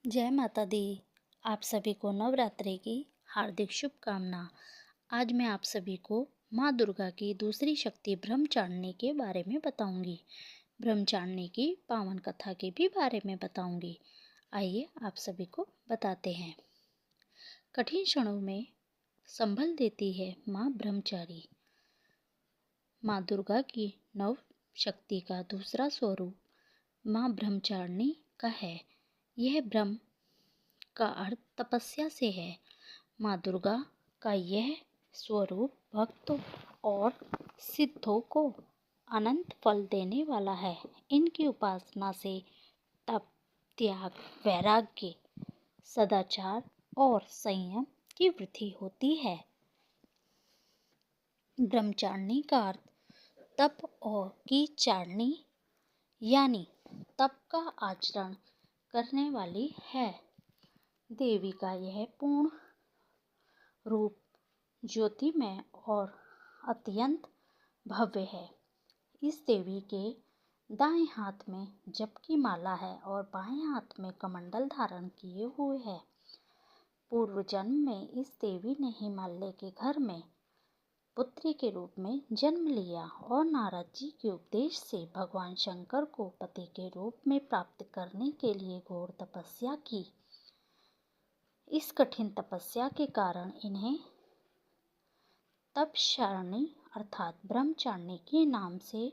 जय माता दी। आप सभी को नवरात्रि की हार्दिक शुभकामना। आज मैं आप सभी को माँ दुर्गा की दूसरी शक्ति ब्रह्मचारिणी के बारे में बताऊंगी। ब्रह्मचारिणी की पावन कथा के भी बारे में बताऊंगी। आइए आप सभी को बताते हैं। कठिन क्षणों में संभल देती है माँ ब्रह्मचारी। माँ दुर्गा की नव शक्ति का दूसरा स्वरूप माँ ब्रह्मचारिणी का है। यह ब्रह्म का अर्थ तपस्या से है। माँ दुर्गा का यह स्वरूप भक्तों और सिद्धों को अनंत फल देने वाला है। इनकी उपासना से तप, त्याग, वैराग्य, सदाचार और संयम की वृद्धि होती है। ब्रह्मचारिणी का अर्थ तप और की चारणी यानी तप का आचरण करने वाली है। देवी का यह पूर्ण रूप ज्योतिमय और अत्यंत भव्य है। इस देवी के दाएं हाथ में जप की माला है और बाएं हाथ में कमंडल धारण किए हुए है। पूर्व जन्म में इस देवी ने हिमालय के घर में पुत्री के रूप में जन्म लिया और नारद जी के उपदेश से भगवान शंकर को पति के रूप में प्राप्त करने के लिए घोर तपस्या की। इस कठिन तपस्या के कारण इन्हें तपचारिणी अर्थात ब्रह्मचारिणी के नाम से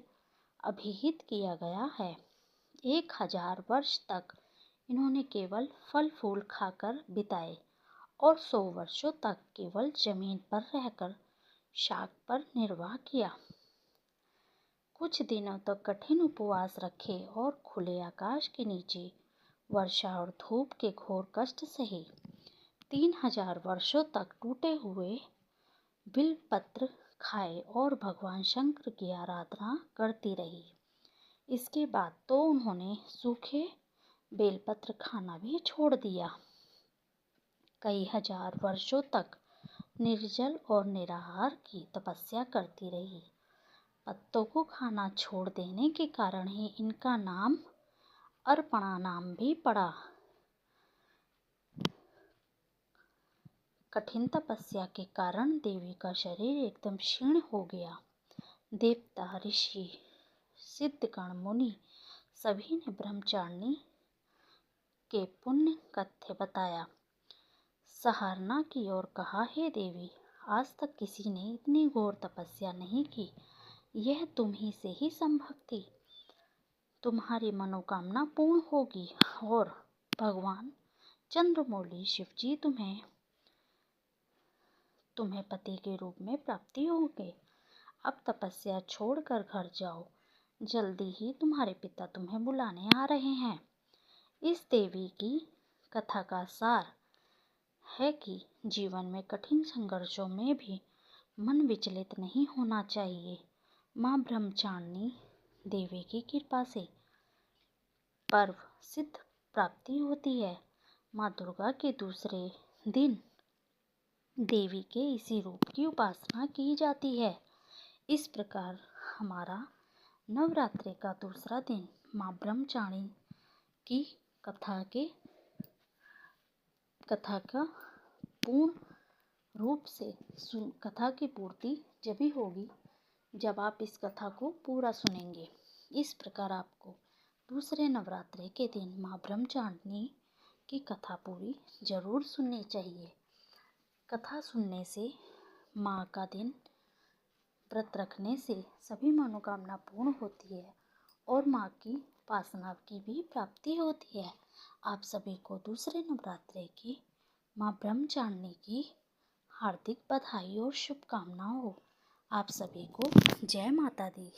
अभिहित किया गया है। 1000 वर्ष तक इन्होंने केवल फल फूल खाकर बिताए और 100 वर्षों तक केवल जमीन पर रहकर शाक पर निर्वाह किया। कुछ दिनों तक कठिन उपवास रखे और खुले आकाश के नीचे वर्षा और धूप के घोर कष्ट सहे। 3000 वर्षों तक टूटे हुए बिलपत्र खाए और भगवान शंकर की आराधना करती रही। इसके बाद तो उन्होंने सूखे बेलपत्र खाना भी छोड़ दिया। कई हजार वर्षों तक निर्जल और निराहार की तपस्या करती रही। पत्तों को खाना छोड़ देने के कारण ही इनका नाम अर्पणा नाम भी पड़ा। कठिन तपस्या के कारण देवी का शरीर एकदम क्षीण हो गया। देवता, ऋषि, सिद्धगण, मुनि सभी ने ब्रह्मचारिणी के पुण्य कथ्य बताया, सराहना की और कहा, हे देवी, आज तक किसी ने इतनी घोर तपस्या नहीं की। यह तुम ही से ही संभव थी। तुम्हारी मनोकामना पूर्ण होगी और भगवान चंद्रमौली शिव जी तुम्हें पति के रूप में प्राप्ति होंगे। अब तपस्या छोड़कर घर जाओ। जल्दी ही तुम्हारे पिता तुम्हें बुलाने आ रहे हैं। इस देवी की कथा का सार है कि जीवन में कठिन संघर्षों में भी मन विचलित नहीं होना चाहिए। माँ ब्रह्मचारिणी देवी की कृपा से पर्व सिद्ध प्राप्ति होती है। माँ दुर्गा के दूसरे दिन देवी के इसी रूप की उपासना की जाती है। इस प्रकार हमारा नवरात्रि का दूसरा दिन माँ ब्रह्मचारिणी की कथा का पूर्ण रूप से कथा की पूर्ति जब ही होगी जब आप इस कथा को पूरा सुनेंगे। इस प्रकार आपको दूसरे नवरात्रि के दिन माँ ब्रह्मचारिणी की कथा पूरी जरूर सुननी चाहिए। कथा सुनने से माँ का दिन व्रत रखने से सभी मनोकामना पूर्ण होती है और माँ की उपासना की भी प्राप्ति होती है। आप सभी को दूसरे नवरात्रि की माँ ब्रह्मचारिणी की हार्दिक बधाई और शुभकामनाएं हो। आप सभी को जय माता दी।